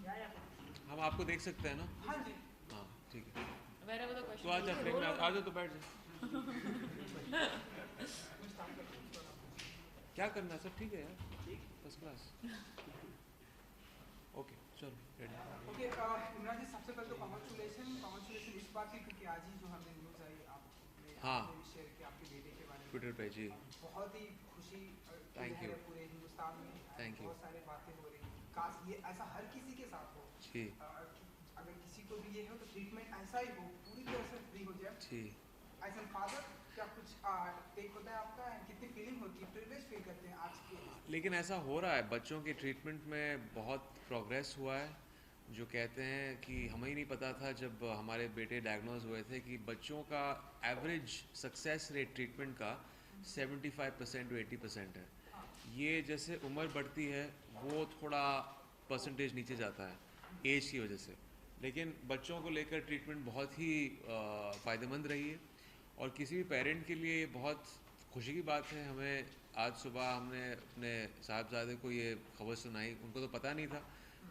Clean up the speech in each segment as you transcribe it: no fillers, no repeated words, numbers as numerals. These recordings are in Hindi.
हम आपको देख सकते हैं ना? हाँ जी। हाँ ठीक है। Wherever the तो question आ जा is, फ्रेम में, roll आ over. जाओ तो बैठ जा। क्या करना है, सब ठीक है यार, फर्स्ट क्लास। ओके चलो रेडी। ओके इमरान जी, सबसे पहले तो कॉन्ग्रेचुलेशन इस बात की, क्योंकि आज ही जो हमें न्यूज़ आई आपने हाँ आपने भी शेयर किया आपके बेटे के बारे में। ट्विटर पे जी। बहुत ही खुशी की थैंक लहर यू। है पूरे हिंदुस्तान में। थैंक यू बहुत सारी बातें हो रही, काश ये ऐसा हर किसी के साथ हो। जी अगर किसी को भी ये हो तो ट्रीटमेंट ऐसा ही हो, पूरी तरह से फ्री हो जाए। जी। एज एन फादर क्या कुछ टेक होता है आपका, कितनी फीलिंग होती है, प्रिविलेज फील करते हैं आज के लेकिन ऐसा हो रहा है, बच्चों के ट्रीटमेंट में बहुत प्रोग्रेस हुआ है। जो कहते हैं कि हमें ही नहीं पता था जब हमारे बेटे डायग्नोज हुए थे कि बच्चों का एवरेज सक्सेस रेट ट्रीटमेंट का 75% टू 80% है। ये जैसे उम्र बढ़ती है वो थोड़ा परसेंटेज नीचे जाता है एज की वजह से, लेकिन बच्चों को लेकर ट्रीटमेंट बहुत ही फ़ायदेमंद रही है। और किसी भी पेरेंट के लिए ये बहुत खुशी की बात है। हमें आज सुबह हमने अपने साहबजादे को ये खबर सुनाई, उनको तो पता नहीं था,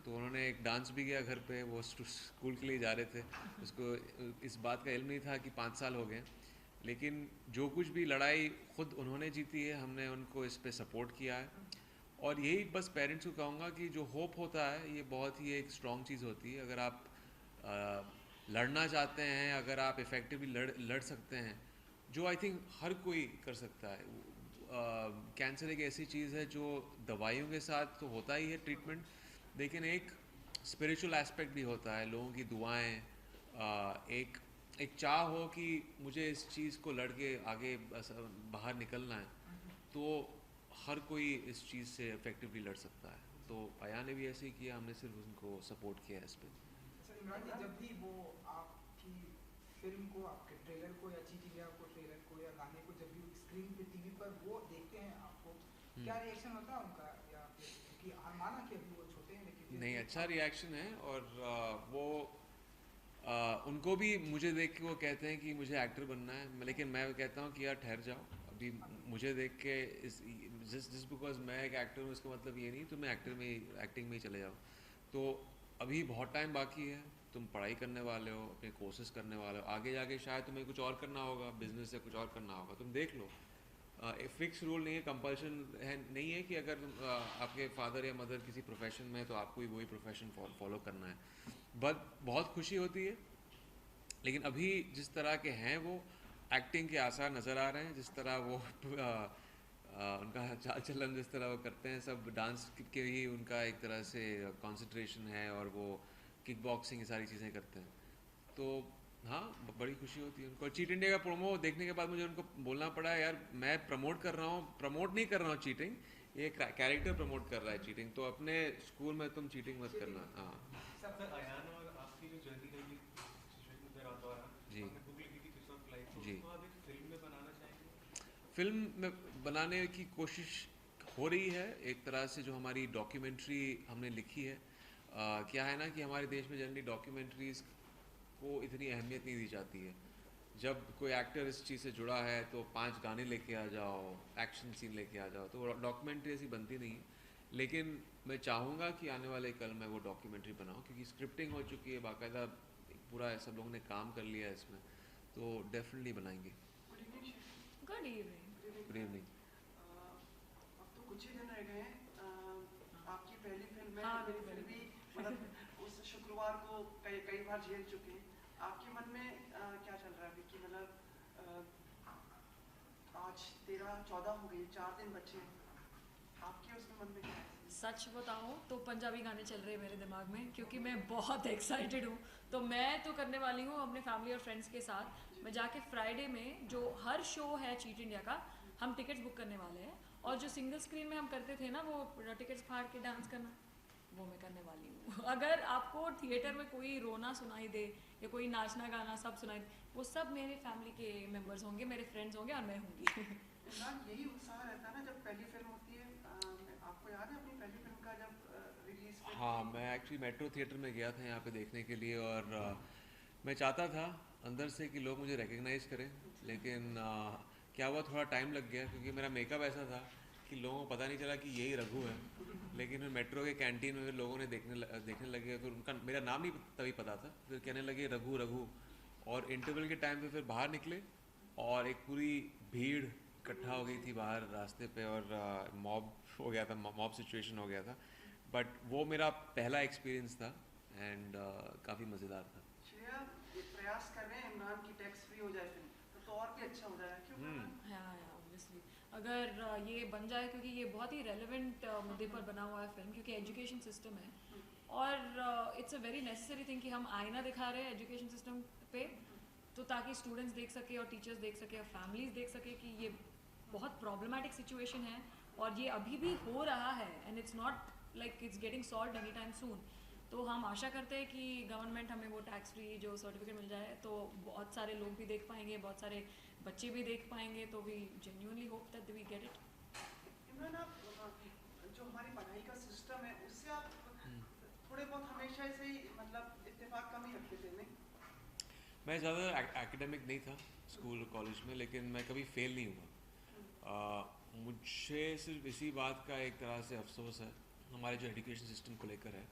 तो उन्होंने एक डांस भी किया घर पे। वो स्कूल के लिए जा रहे थे, उसको इस बात का इल्म नहीं था कि 5 साल हो गए। लेकिन जो कुछ भी लड़ाई खुद उन्होंने जीती है, हमने उनको इस पे सपोर्ट किया है। और यही बस पेरेंट्स को कहूँगा कि जो होप होता है ये बहुत ही एक स्ट्रॉन्ग चीज़ होती है। अगर आप लड़ना चाहते हैं, अगर आप इफ़ेक्टिवली लड़ सकते हैं, जो आई थिंक हर कोई कर सकता है। कैंसर एक ऐसी चीज़ है जो दवाइयों के साथ तो होता ही है ट्रीटमेंट, लेकिन एक स्पिरिचुअल एस्पेक्ट भी होता है। लोगों की दुआएं, एक एक चाह हो कि मुझे इस चीज़ को लड़ के आगे बाहर निकलना है, तो हर कोई इस चीज़ से इफेक्टिवली लड़ सकता है। तो अया ने भी ऐसे ही किया, हमने सिर्फ उनको सपोर्ट किया है इस पर। अच्छा इमरान जी, जब भी वो आपकी फिल्म को, आपके ट्रेलर को या चीज इंडिया को ट्रेलर को या गाने को जब भी स्क्रीन पे टीवी पर वो देखते हैं आपको, क्या रिएक्शन होता है उनका? या फिर क्योंकि माना कि अभी वो छोटे हैं लेकिन नहीं, फिर अच्छा रिएक्शन है। और वो उनको भी मुझे देख के वो कहते हैं कि मुझे एक्टर बनना है, लेकिन मैं कहता हूँ कि यार ठहर जाओ अभी। मुझे देख के इस जस्ट बिकॉज मैं एक एक्टर हूँ इसका मतलब ये नहीं तुम एक्टिंग में ही चले जाओ। तो अभी बहुत टाइम बाकी है, तुम पढ़ाई करने वाले हो, अपने कोर्सेज करने वाले हो, आगे जाके शायद तुम्हें कुछ और करना होगा, बिजनेस या कुछ और करना होगा, तुम देख लो। फिक्स रूल नहीं है, कंपल्शन है नहीं है कि अगर आपके फादर या मदर किसी प्रोफेशन में है तो आपको ही वही प्रोफेशन फॉलो करना है। बट बहुत खुशी होती है। लेकिन अभी जिस तरह के हैं वो एक्टिंग के आसार नज़र आ रहे हैं, जिस तरह वो उनका चाल चलन जिस तरह वो करते हैं, सब डांस के ही उनका एक तरह से कंसंट्रेशन है, और वो किक बॉक्सिंग ये सारी चीज़ें करते हैं। तो हाँ, बड़ी खुशी होती है उनको। चीट इंडिया का प्रोमो देखने के बाद मुझे उनको बोलना पड़ा है, यार मैं प्रमोट कर रहा हूँ, प्रमोट नहीं कर रहा हूँ चीटिंग, ये कैरेक्टर प्रमोट कर रहा है चीटिंग, तो अपने स्कूल में तुम चीटिंग मत करना। हाँ सब सर अयान और आपकी जो जर्नी रही सिचुएशन में रहता रहा, जी आपने बुक लिखी थी फिश ऑफ लाइफ, तो जी। उसको आप एक फिल्म में बनाना चाहेंगे? फिल्म में बनाने की कोशिश हो रही है एक तरह से। जो हमारी डॉक्यूमेंट्री हमने लिखी है, क्या है ना कि हमारे देश में जनरली डॉक्यूमेंट्रीज़ को इतनी अहमियत नहीं दी जाती है। जब कोई एक्टर इस चीज़ से जुड़ा है तो 5 गाने लेके आ जाओ, एक्शन सीन लेके आ जाओ, तो डॉक्यूमेंट्री ऐसी बनती नहीं है। लेकिन मैं चाहूँगा कि आने वाले कल मैं वो डॉक्यूमेंट्री बनाऊँ, क्योंकि स्क्रिप्टिंग हो चुकी है बाकायदा, पूरा सब लोगों ने काम कर लिया है इसमें, तो डेफिनेटली बनाएंगे। Good evening chef. Good evening. Good evening. अब तो कुछ ही दिन रह गए हैं आपकी पहली फिल्म है। हाँ, मेरी मेरी फिल्म पहली भी मतलब उस शुक्रवार को कई कई बार झेल चुके हैं। आपके मन में क्या चल रहा है अभी कि मतलब आज 13-14 हो गई, 4 दिन बचे हैं, आपके उसमें मन में क्या है? सच बताऊं तो पंजाबी गाने चल रहे हैं मेरे दिमाग में, क्योंकि मैं बहुत एक्साइटेड हूँ। तो मैं तो करने वाली हूँ अपने फैमिली और फ्रेंड्स के साथ, मैं जाके फ्राइडे में जो हर शो है चीट इंडिया का, हम टिकट्स बुक करने वाले हैं। और जो सिंगल स्क्रीन में हम करते थे ना, वो टिकट्स फाड़ के डांस करना, वो मैं करने वाली हूँ। अगर आपको थिएटर में कोई रोना सुनाई दे या कोई नाचना गाना सब सुनाई दे, वो सब मेरे फैमिली के मेम्बर्स होंगे, मेरे फ्रेंड्स होंगे और मैं होंगी। इमरान, यही उत्साह रहता है ना जब पहली फिल्म होती है। आपको याद है अपनी पहली फिल्म का जब रिलीज? हाँ, मैं एक्चुअली मेट्रो थिएटर में गया था यहाँ पे देखने के लिए, और मैं चाहता था अंदर से कि लोग मुझे रिकग्नाइज़ करें, लेकिन क्या हुआ, थोड़ा टाइम लग गया, क्योंकि मेरा मेकअप ऐसा था कि लोगों को पता नहीं चला कि यही रघु है। लेकिन लेकिन फिर मेट्रो के कैंटीन में फिर लोगों ने देखने लगे, फिर उनका मेरा नाम नहीं तभी पता था, फिर कहने लगे रघु रघु, और इंटरवल के टाइम पे फिर बाहर निकले और एक पूरी भीड़ इकट्ठा हो गई थी बाहर रास्ते पे, और मॉब हो गया था, मॉब सिचुएशन हो गया था। बट वो मेरा पहला एक्सपीरियंस था एंड काफ़ी मज़ेदार था। श्रेया, ये प्रयास कर रहे हैं इमरान की टैक्स फ्री हो जाए फिल्म, तो और भी अच्छा हो जाएगा, क्यों? हाँ ऑब्वियसली अगर ये बन जाए, क्योंकि ये बहुत ही रेलेवेंट मुद्दे पर बना हुआ है फिल्म, क्योंकि एजुकेशन सिस्टम है और it's a very necessary thing कि हम आईना दिखा रहे हैं एजुकेशन सिस्टम पे, तो ताकि स्टूडेंट्स देख सके और टीचर्स देख सके और फैमिलीज देख सके कि ये बहुत प्रॉब्लमेटिक सिचुएशन है और ये अभी भी हो रहा है and it's not like it's getting solved any time soon. तो हम आशा करते हैं कि गवर्नमेंट हमें वो टैक्स फ्री जो सर्टिफिकेट मिल जाए, तो बहुत सारे लोग भी देख पाएंगे, बहुत सारे बच्चे भी देख पाएंगे, तो we genuinely hope that we get it. Imran, आप जो हमारी पढ़ाई का सिस्टम है उससे आप थोड़े बहुत हमेशा से ही मतलब इत्तेफाक कम ही रखते थे, नहीं? मैं ज़्यादा एकेडमिक नहीं था स्कूल और कॉलेज में, लेकिन मैं कभी फेल नहीं हुआ। मुझे सिर्फ इसी बात का एक तरह से अफसोस है हमारे जो एजुकेशन सिस्टम को लेकर है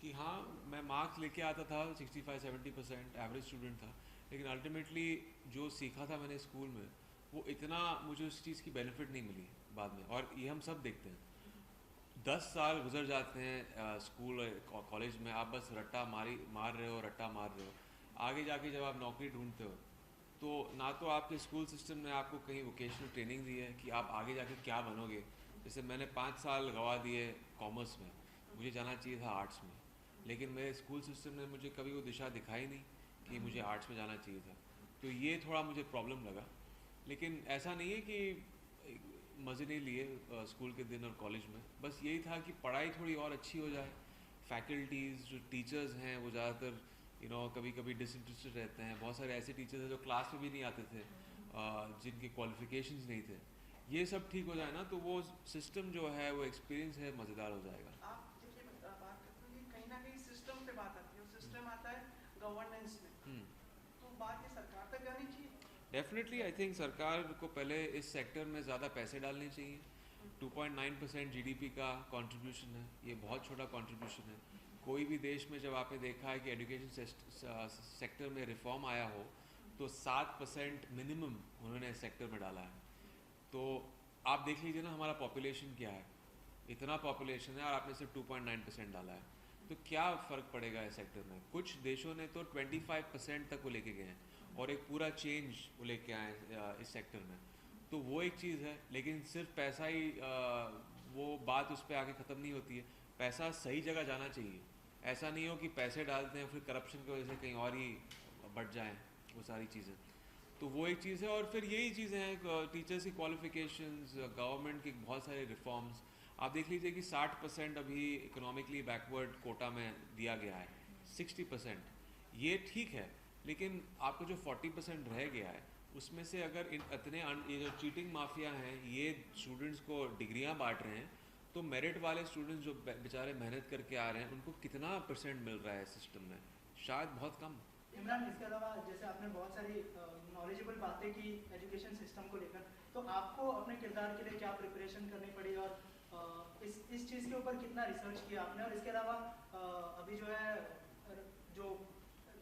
कि हाँ, मैं मार्क्स लेके आता था 65-70% एवरेज स्टूडेंट था, लेकिन अल्टीमेटली जो सीखा था मैंने स्कूल में वो इतना मुझे उस चीज़ की बेनिफिट नहीं मिली बाद में। और ये हम सब देखते हैं, 10 साल गुजर जाते हैं स्कूल और कॉलेज में, आप बस रट्टा मार रहे हो, रट्टा मार रहे हो। आगे जाके जब आप नौकरी ढूंढते हो तो ना तो आपके स्कूल सिस्टम ने आपको कहीं वोकेशनल ट्रेनिंग दी है कि आप आगे जाके क्या बनोगे। जैसे मैंने 5 साल गंवा दिए कॉमर्स में, मुझे जाना चाहिए था आर्ट्स में, लेकिन मेरे स्कूल सिस्टम ने मुझे कभी वो दिशा दिखाई नहीं कि मुझे आर्ट्स में जाना चाहिए था। तो ये थोड़ा मुझे प्रॉब्लम लगा, लेकिन ऐसा नहीं है कि मज़े नहीं लिए स्कूल के दिन और कॉलेज में, बस यही था कि पढ़ाई थोड़ी और अच्छी हो जाए। फैकल्टीज़ जो टीचर्स हैं वो ज़्यादातर कभी कभी डिसइंटरेस्टेड रहते हैं। बहुत सारे ऐसे टीचर्स हैं जो क्लास में भी नहीं आते थे, जिनके क्वालिफिकेशंस नहीं थे। ये सब ठीक हो जाए ना, तो वो सिस्टम जो है, वो एक्सपीरियंस है, मज़ेदार हो जाएगा। आप जब ये बात करते हैं कहीं ना कहीं सिस्टम पे बात आती है, और सिस्टम आता है गवर्नेंस में, तो बात ये सरकार तक जानी चाहिए। डेफिनेटली आई थिंक सरकार को पहले इस सेक्टर में ज़्यादा पैसे डालने चाहिए। 2.9% जीडीपी का कंट्रीब्यूशन है, ये बहुत छोटा कंट्रीब्यूशन है। कोई भी देश में जब आपने देखा है कि एजुकेशन सेक्टर में रिफॉर्म आया हो तो 7% मिनिमम उन्होंने सेक्टर में डाला है। तो आप देख लीजिए ना, हमारा पॉपुलेशन क्या है, इतना पॉपुलेशन है और आपने सिर्फ 2.9% डाला है, तो क्या फ़र्क पड़ेगा इस सेक्टर में। कुछ देशों ने तो 25% तक वो लेके गए हैं और एक पूरा चेंज वो लेके आए इस सेक्टर में। तो वो एक चीज़ है, लेकिन सिर्फ पैसा ही वो बात उस पर आगे ख़त्म नहीं होती है। पैसा सही जगह जाना चाहिए, ऐसा नहीं हो कि पैसे डालते हैं फिर करप्शन की वजह से कहीं और ही बढ़ जाएं वो सारी चीज़ें। तो वो एक चीज़ है, और फिर यही चीज़ें हैं टीचर्स की क्वालिफिकेशंस, गवर्नमेंट के बहुत सारे रिफॉर्म्स। आप देख लीजिए कि 60% अभी इकोनॉमिकली बैकवर्ड कोटा में दिया गया है, 60%। ये ठीक है, लेकिन आपको जो 40% रह गया है उसमें से अगर ये जो चीटिंग माफिया हैं ये स्टूडेंट्स को डिग्रियां बांट रहे हैं, तो मेरिट वाले स्टूडेंट्स जो बेचारे मेहनत करके आ रहे हैं उनको कितना % मिल रहा है सिस्टम में? शायद बहुत कम। इमरान, इसके अलावा जैसे आपने बहुत सारी नॉलेजेबल बातें की एजुकेशन सिस्टम को लेकर, तो आपको अपने किरदार के लिए क्या प्रिपरेशन करनी पड़ी और इस चीज़ के ऊपर कितना रिसर्च किया आपने? और इसके अलावा अभी जो है जो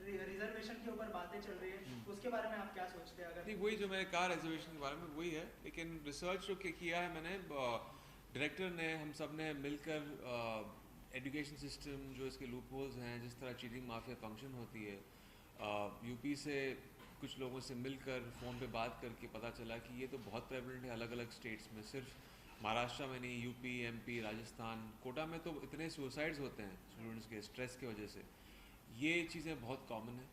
रिजर्वेशन के ऊपर बातें चल रही है उसके बारे में आप क्या सोचते हैं? अगर नहीं, वही जो मैंने कहा रिजर्वेशन के बारे में वही है, लेकिन रिसर्च जो किया है मैंने, डायरेक्टर ने, हम सब ने मिलकर एजुकेशन सिस्टम जो इसके लूप होल्स हैं, जिस तरह चीटिंग माफिया फंक्शन होती है, यूपी से कुछ लोगों से मिलकर फ़ोन पे बात करके पता चला कि ये तो बहुत प्रेवलेंट है अलग अलग स्टेट्स में, सिर्फ महाराष्ट्र में नहीं, यूपी, एमपी, राजस्थान, कोटा में तो इतने सुसाइड्स होते हैं स्टूडेंट्स के स्ट्रेस की वजह से। ये चीज़ें बहुत कॉमन है।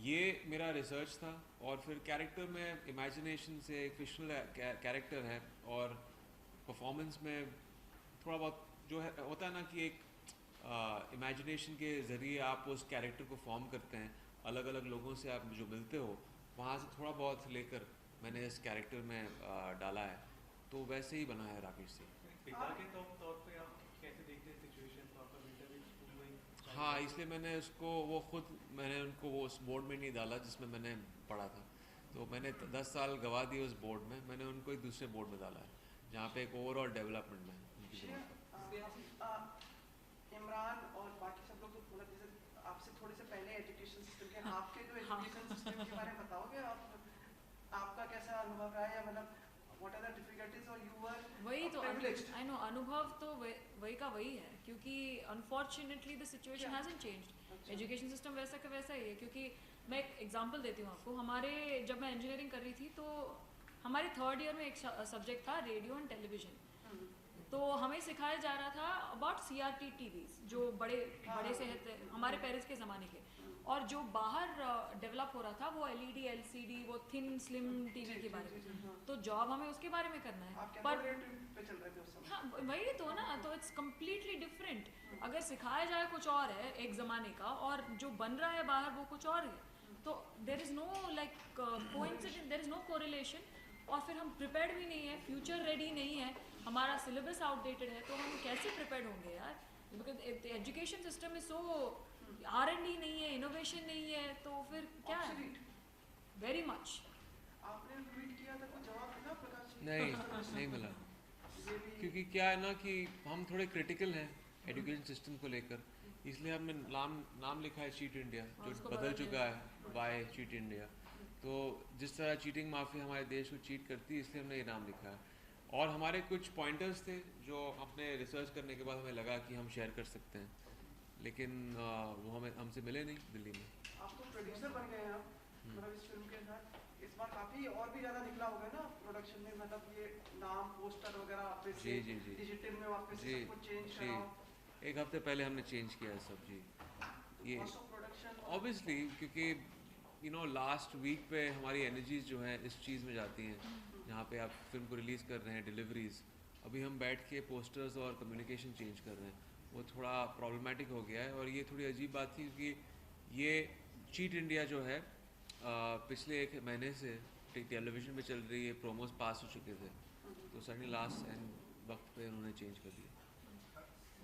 ये मेरा रिसर्च था, और फिर कैरेक्टर में इमेजिनेशन से, फिक्शनल कैरेक्टर है, और परफॉर्मेंस में थोड़ा बहुत जो है होता है ना कि एक इमेजिनेशन के ज़रिए आप उस कैरेक्टर को फॉर्म करते हैं, अलग अलग लोगों से आप जो मिलते हो वहाँ से थोड़ा बहुत लेकर मैंने इस कैरेक्टर में डाला है, तो वैसे ही बना है राकेश सिंह। पिता के तौर पे आप कैसे देखते हैं सिचुएशन को? आपका बेटा भी स्कूल में, हाँ, इसलिए मैंने उनको वो उस बोर्ड में नहीं डाला जिसमें मैंने पढ़ा था। तो मैंने 10 साल गवा दिए उस बोर्ड में, मैंने उनको एक दूसरे बोर्ड में डाला है जहाँ पे एक ओवरऑल डेवलपमेंट है उनकी ज़रूरत है। मतलब जैसे आपसे थोड़े से पहले एजुकेशन सिस्टम के आपके जो हाँ। एजुकेशन सिस्टम के बारे में बताओगे आप, आपका कैसा अनुभव रहा है, या मतलब व्हाट आर द डिफिकल्टीज और यू वर वही तो प्रिविलेज्ड? आई नो अनुभव तो वही का वही है, क्योंकि अनफॉर्चुनेटली द सिचुएशन क्या? Hasn't changed. अच्छा। एजुकेशन सिस्टम वैसा का वैसा ही है। क्योंकि मैं एक एग्जांपल देती हूँ आपको। हमारे जब मैं इंजीनियरिंग कर रही थी तो हमारे थर्ड ईयर में एक सब्जेक्ट था रेडियो एंड टेलीविजन। हम्म, तो हमें सिखाया जा रहा था अबाउट CRT टीवीज जो बड़े बड़े से हैं हमारे पेरेंट्स के ज़माने के, और जो बाहर डेवलप हो रहा था वो LED LCD वो थिन स्लिम टीवी के बारे में। हाँ। तो जॉब हमें उसके बारे में करना है, आप क्या पर पे चल रहे थे उस समय? हाँ वही तो ना, तो इट्स कम्प्लीटली डिफरेंट। अगर सिखाया जाए कुछ और है एक ज़माने का, और जो बन रहा है बाहर वो कुछ और है, तो there is no like coincidence, there is no correlation. और फिर हम प्रिपेयर्ड भी नहीं है, फ्यूचर रेडी नहीं है, हमारा सिलेबस आउटडेटेड है, तो हम कैसे प्रिपेयर्ड होंगे यार? Because education system is so R&D नहीं है, इनोवेशन नहीं है, तो फिर क्या है? Obsolete। Very much. आपने ट्वीट किया था, कुछ जवाब मिला प्रकाश जी? नहीं मिला, ये भी क्योंकि क्या है ना कि हम थोड़े क्रिटिकल हैं एजुकेशन सिस्टम को लेकर, इसलिए हमने नाम लिखा है चीट इंडिया, और जो उसको बदल बदल चुका है बाय चीट इंडिया। तो जिस तरह चीटिंग माफिया हमारे देश को चीट करती है, इसलिए हमने ये नाम लिखा है। और हमारे कुछ पॉइंटर्स थे जो अपने रिसर्च करने के बाद हमें लगा कि हम शेयर कर सकते हैं, लेकिन वो हमें हमसे मिले नहीं दिल्ली में। आप तो प्रोड्यूसर बन गए हैं आप, मतलब इस फिल्म के साथ इस बार काफी और भी ज्यादा निकला होगा ना प्रोडक्शन में, मतलब ये नाम पोस्टर वगैरह वापस से जी। डिजिटल में वापस से जी सब कुछ चेंज जी, कराओ। एक हफ्ते पहले हमने चेंज किया है सब जी। ये कॉस्ट ऑफ प्रोडक्शन ऑब्वियसली क्योंकि लास्ट वीक पे हमारी एनर्जीज जो हैं इस चीज़ में जाती हैं, जहाँ पे आप फिल्म को रिलीज़ कर रहे हैं, डिलीवरीज। अभी हम बैठ के पोस्टर्स और कम्युनिकेशन चेंज कर रहे हैं, वो थोड़ा प्रॉब्लमेटिक हो गया है। और ये थोड़ी अजीब बात थी क्योंकि ये चीट इंडिया जो है पिछले 1 महीने से टेलीविज़न पे चल रही है, प्रोमोज पास हो चुके थे, तो सडनली लास्ट एंड वक्त पे उन्होंने चेंज कर दिया।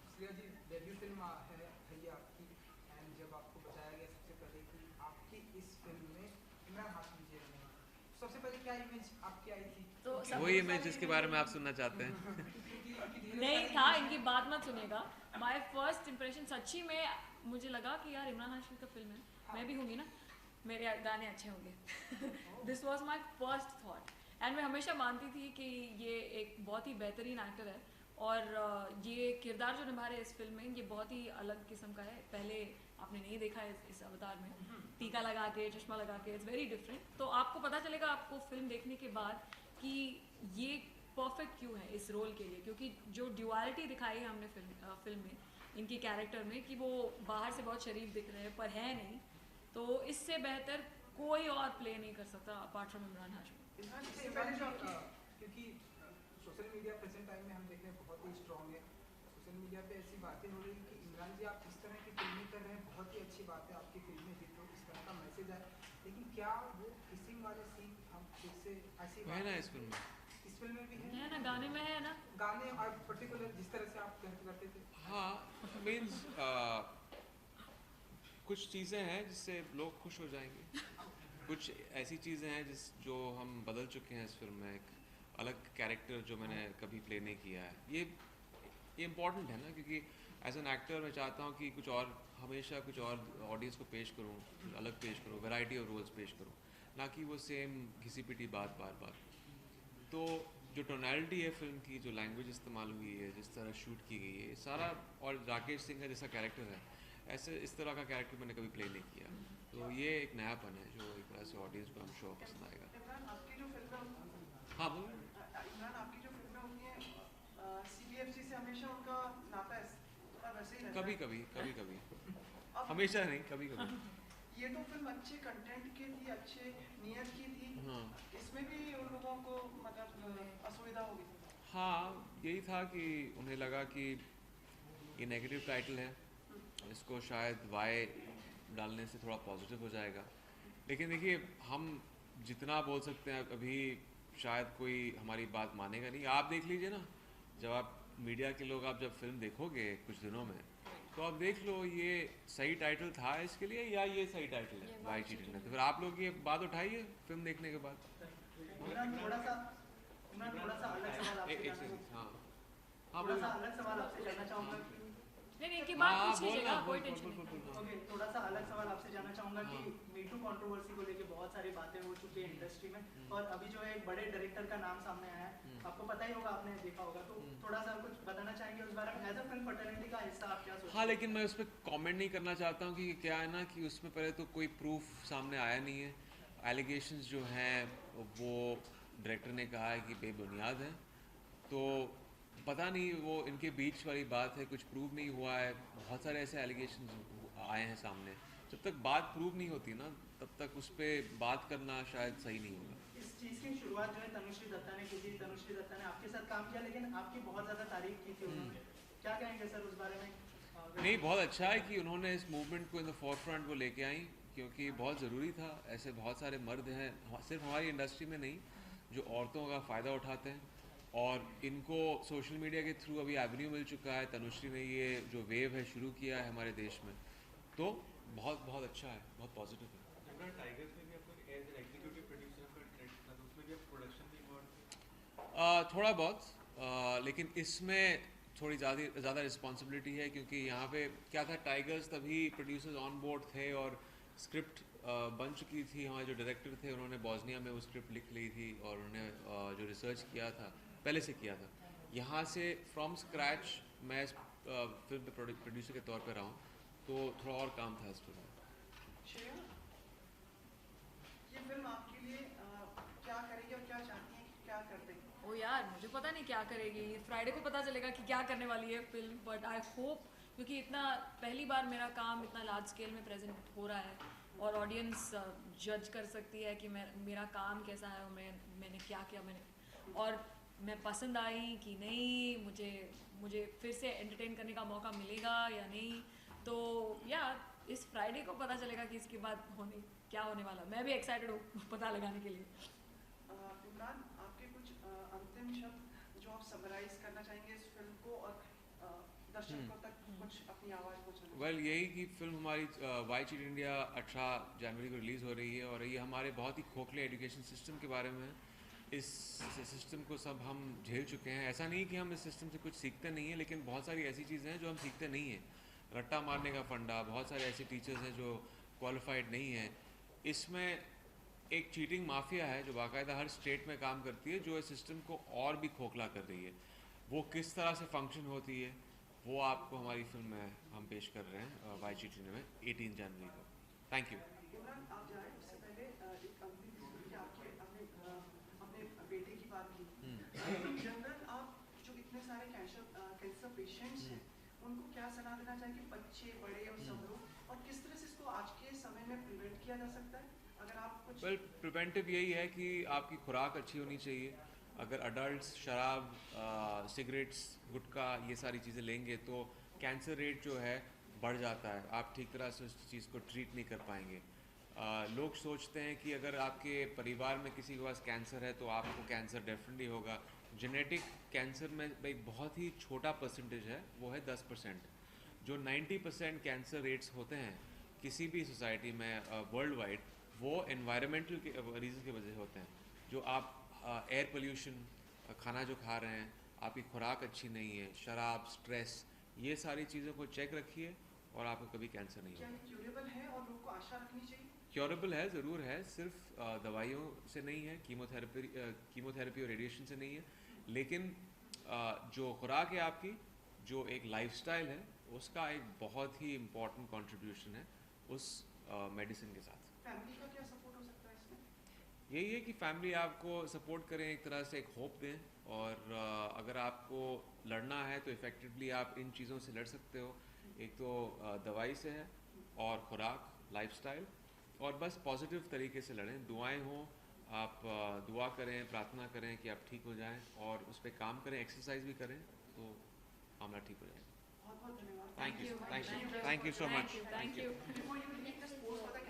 श्रेया जी, डेब्यू फिल्म है भैया आपकी, एंड जब आपको बताया गया सबसे पहले कि आपकी इस फिल्म में इमरान हाशमी जी रहने वाले, सबसे पहले क्या इमेज आपकी आई थी? तो क्योंकि सब- वही इमेज जिसके बारे में आप सुनना चाहते हैं। क्योंकि ढेर नहीं सारी था, images- इनकी बात मत सुनेगा। माय फर्स्ट इंप्रेशन सच्ची में मुझे लगा कि यार इमरान हाशमी का फिल्म है, मैं भी होंगी ना, मेरे गाने अच्छे होंगे। This was my first thought. And मैं हमेशा मानती थी कि ये एक बहुत ही बेहतरीन एक्टर है, और ये किरदार जो निभा रहे हैं इस फिल्म में, ये बहुत ही अलग किस्म का है। पहले आपने नहीं देखा है इस अवतार में, टीका लगा के, चश्मा लगा के, इट्स वेरी डिफरेंट। तो आपको पता चलेगा आपको फिल्म देखने के बाद कि ये परफेक्ट क्यों है इस रोल के लिए, क्योंकि जो ड्यूअलिटी दिखाई है हमने फिल्म में इनके कैरेक्टर में, कि वो बाहर से बहुत शरीफ दिख रहे हैं पर है नहीं, तो इससे बेहतर कोई और प्ले नहीं कर सकता अपार्ट फ्रॉम इमरान हाशमी। इमरान जी, इससे इससे पहले जो इमरान जी, आपकी क्योंकि सोशल मीडिया प्रेजेंट टाइम में हम देख रहे हैं बहुत ही स्ट्रॉन्ग है। सोशल मीडिया पे ऐसी बातें हो रही हैं कि इमरान जी आप इस तरह की फिल्में कर रहे हैं, बहुत ही अच्छी बात है, आपकी फिल्में हिट हो, इस तरह का मैसेज आए, लेकिन क्या वो किसिंग वाले सीन हम फिर से ऐसी है ना इस फिल्म में? इस फिल्म में भी है है ना, गाने में है ना। गाने और पर्टिकुलर जिस तरह से आप करते थे? हाँ, मीन्स कुछ चीज़ें हैं जिससे लोग खुश हो जाएंगे, कुछ ऐसी चीज़ें हैं जो हम बदल चुके हैं इस फिल्म में। एक अलग कैरेक्टर जो मैंने कभी प्ले नहीं किया है, ये इम्पॉर्टेंट है ना, क्योंकि एज एन एक्टर मैं चाहता हूँ कि कुछ और, हमेशा कुछ और ऑडियंस को पेश करूँ, अलग पेश करूँ, वैरायटी ऑफ रोल्स पेश करूँ, ना कि वो सेम घिसी पिटी बात बार। तो जो टोनैलिटी है फिल्म की, जो लैंग्वेज इस्तेमाल हुई है, जिस तरह शूट की गई है सारा, और राकेश सिंह का जैसा कैरेक्टर है, ऐसे इस तरह का कैरेक्टर मैंने कभी प्ले नहीं किया। तो ये एक नयापन है जो एक तरह से ऑडियंस को हम शो पसंद आएगा। इमरान आपकी जो फिल्में, हाँ बोलो। इमरान आपकी जो फिल्में होती हैं CBFC से हमेशा उनका नाता है थोड़ा वैसे ही रहता कभी है। कभी, अब हमेशा नहीं, कभी कभी। ये तो फिल्म अच्छे कंटेंट की थी, अच्छे नियत की थी, हाँ इसमें भी उन लोगों को मतलब असुविधा होगी। हाँ, यही था कि उन्हें लगा कि ये नेगेटिव टाइटल है, इसको शायद वाई डालने से थोड़ा पॉजिटिव हो जाएगा। लेकिन देखिए, हम जितना बोल सकते हैं अभी शायद कोई हमारी बात मानेगा नहीं। आप देख लीजिए ना, जब आप मीडिया के लोग, आप जब फिल्म देखोगे कुछ दिनों में, तो आप देख लो ये सही टाइटल था इसके लिए या ये सही टाइटल है वाई चीटिंग है। तो फिर आप लोग ये बात उठाइए फिल्म देखने के बाद। इमरान थोड़ा सा अलग सवाल आपसे एक जानना सेकंड, हाँ हाँ थोड़ा सा बोलो। अलग सवाल आपसे जानना चाहूँगा कि नहीं की बात हाँ, पूछ लीजिएगा, कोई बोल, टेंशन बोल, नहीं। बोल, बोल। ओके, थोड़ा सा अलग सवाल आपसे जानना चाहूंगा कि मीटू कंट्रोवर्सी को लेके बहुत सारी बातें हो चुकी है इंडस्ट्री में और अभी जो है एक बड़े डायरेक्टर का नाम सामने आया है, आपको पता ही होगा, आपने देखा होगा, तो थोड़ा सा कुछ बताना चाहेंगे उस बारे में एज अ फिल्म फर्टर्निटी का हिस्सा आप क्या सोचते हैं? हाँ, लेकिन मैं उस पर कॉमेंट नहीं करना चाहता हूँ कि क्या है ना कि उसमें पहले तो कोई प्रूफ सामने आया नहीं है। एलिगेशंस जो हैं वो डायरेक्टर ने कहा है कि बेबुनियाद है, तो पता नहीं वो इनके बीच वाली बात है, कुछ प्रूव नहीं हुआ है। बहुत सारे ऐसे एलिगेशंस आए हैं सामने, जब तक बात प्रूव नहीं होती ना तब तक उस पर बात करना शायद सही नहीं होगा। इस चीज़ की शुरुआत जो है तनुश्री दत्ता ने की थी। तनुश्री दत्ता ने आपके साथ काम किया लेकिन आपकी बहुत ज़्यादा तारीफ की थी उन्होंने, क्या कहेंगे सर उस बारे में? नहीं, बहुत अच्छा है कि उन्होंने इस मूवमेंट को इन द फोरफ्रंट वो लेके आई, क्योंकि बहुत ज़रूरी था। ऐसे बहुत सारे मर्द हैं सिर्फ हमारी इंडस्ट्री में नहीं जो औरतों का फ़ायदा उठाते हैं, और इनको सोशल मीडिया के थ्रू अभी एवेन्यू मिल चुका है। तनुश्री ने ये जो वेव है शुरू किया है हमारे देश में, तो बहुत बहुत अच्छा है, बहुत पॉजिटिव है। टाइगर्स में भी आपको एज एन एग्जीक्यूटिव प्रोड्यूसर का क्रेडिट था, तो उसमें भी आप प्रोडक्शन भी इन्वॉल्व थे? थोड़ा बहुत, लेकिन इसमें थोड़ी ज़्यादा रिस्पॉन्सिबिलिटी है, क्योंकि यहाँ पे क्या था, टाइगर्स तभी प्रोड्यूसर्स ऑन बोर्ड थे और स्क्रिप्ट बन चुकी थी। हमारे जो डायरेक्टर थे उन्होंने बॉस्निया में वो स्क्रिप्ट लिख ली थी और उन्होंने जो रिसर्च किया था पहले से किया था। यहाँ से फ्रॉम स्क्रैच मैं फिल्म पे प्रोड्यूसर के तौर पे रहा हूँ, तो थोड़ा और काम था इस फिल्म में। श्रेया, ये फिल्म आपके लिए क्या करेगी और क्या चाहती हैं कि क्या कर देंगे? ओ यार, मुझे पता नहीं क्या करेगी, फ्राइडे को पता चलेगा कि क्या करने वाली है फिल्म, बट आई होप, क्योंकि इतना पहली बार मेरा काम इतना लार्ज स्केल में प्रेजेंट हो रहा है और ऑडियंस जज कर सकती है कि मेरा काम कैसा है और मैंने क्या किया, और मैं पसंद आई कि नहीं, मुझे फिर से एंटरटेन करने का मौका मिलेगा या नहीं। तो या इस फ्राइडे को पता चलेगा कि इसके बाद क्या होने वाला। मैं भी एक्साइटेड हूँ पता लगाने के लिए। इमरान, आपके कुछ अंतिम शब्द जो आप समराइज करना चाहेंगे इस फिल्म को और दर्शकों तक कुछ अपनी आवाज़ पहुँचाना? वेल, यही कि फिल्म हमारी वाई चीट इंडिया 18 जनवरी को रिलीज़ हो रही है, और ये हमारे बहुत ही खोखले एजुकेशन सिस्टम के बारे में है। इस सिस्टम को सब हम झेल चुके हैं। ऐसा नहीं कि हम इस सिस्टम से कुछ सीखते नहीं हैं, लेकिन बहुत सारी ऐसी चीज़ें हैं जो हम सीखते नहीं हैं। रट्टा मारने का फंडा, बहुत सारे ऐसे टीचर्स हैं जो क्वालिफाइड नहीं हैं। इसमें एक चीटिंग माफिया है जो बाकायदा हर स्टेट में काम करती है, जो इस सिस्टम को और भी खोखला कर रही है। वो किस तरह से फंक्शन होती है वो आपको हमारी फिल्म में हम पेश कर रहे हैं वाई चीट इंडिया में 18 जनवरी को। Thank you. इमरान, आप जाए उससे पहले एक अंतिम चीज़ कि अपने बेटे की बात की। इन जनरल आप जो इतने सारे कैंसर पेशेंट्स हैं उनको क्या सलाह देना चाहिए कि बच्चे बड़े और सब लोग, और किस तरह से इसको आज के समय में प्रिवेंट किया जा सकता है? अगर आप कुछ वेल, प्रिवेंटिव यही है कि आपकी खुराक अच्छी होनी चाहिए। अगर अडल्ट्स शराब, सिगरेट्स, गुटखा ये सारी चीज़ें लेंगे तो कैंसर रेट जो है बढ़ जाता है। आप ठीक तरह से उस चीज़ को ट्रीट नहीं कर पाएंगे। लोग सोचते हैं कि अगर आपके परिवार में किसी के पास कैंसर है तो आपको कैंसर डेफिनेटली होगा। जेनेटिक कैंसर में एक बहुत ही छोटा परसेंटेज है, वो है 10%। जो 90% कैंसर रेट्स होते हैं किसी भी सोसाइटी में वर्ल्ड वाइड, वो एनवायरमेंटल के रीज़न की वजह से होते हैं। जो आप एयर पोल्यूशन, खाना जो खा रहे हैं, आपकी खुराक अच्छी नहीं है, शराब, स्ट्रेस, ये सारी चीज़ों को चेक रखिए और आपको कभी कैंसर नहीं क्या होगा। क्यूरेबल है और लोगों को आशा रखनी चाहिए? क्योरेबल है, ज़रूर है, सिर्फ दवाइयों से नहीं है, कीमोथेरेपी और रेडिएशन से नहीं है, लेकिन जो खुराक है आपकी, जो एक लाइफस्टाइल है, उसका एक बहुत ही इम्पॉर्टेंट कंट्रीब्यूशन है उस मेडिसिन के साथ। फैमिली का क्या सपोर्ट हो सकता है इसमें? यही है कि फैमिली आपको सपोर्ट करें, एक तरह से एक होप दें, और अगर आपको लड़ना है तो इफ़ेक्टिवली आप इन चीज़ों से लड़ सकते हो। एक तो दवाई से है, और खुराक, लाइफस्टाइल, और बस पॉजिटिव तरीके से लड़ें। दुआएं हों, आप दुआ करें, प्रार्थना करें कि आप ठीक हो जाएं, और उस पर काम करें, एक्सरसाइज भी करें, तो मामला ठीक हो जाएगा। बहुत बहुत धन्यवाद। Thank you so much. Thank you. Before you leave, just post for the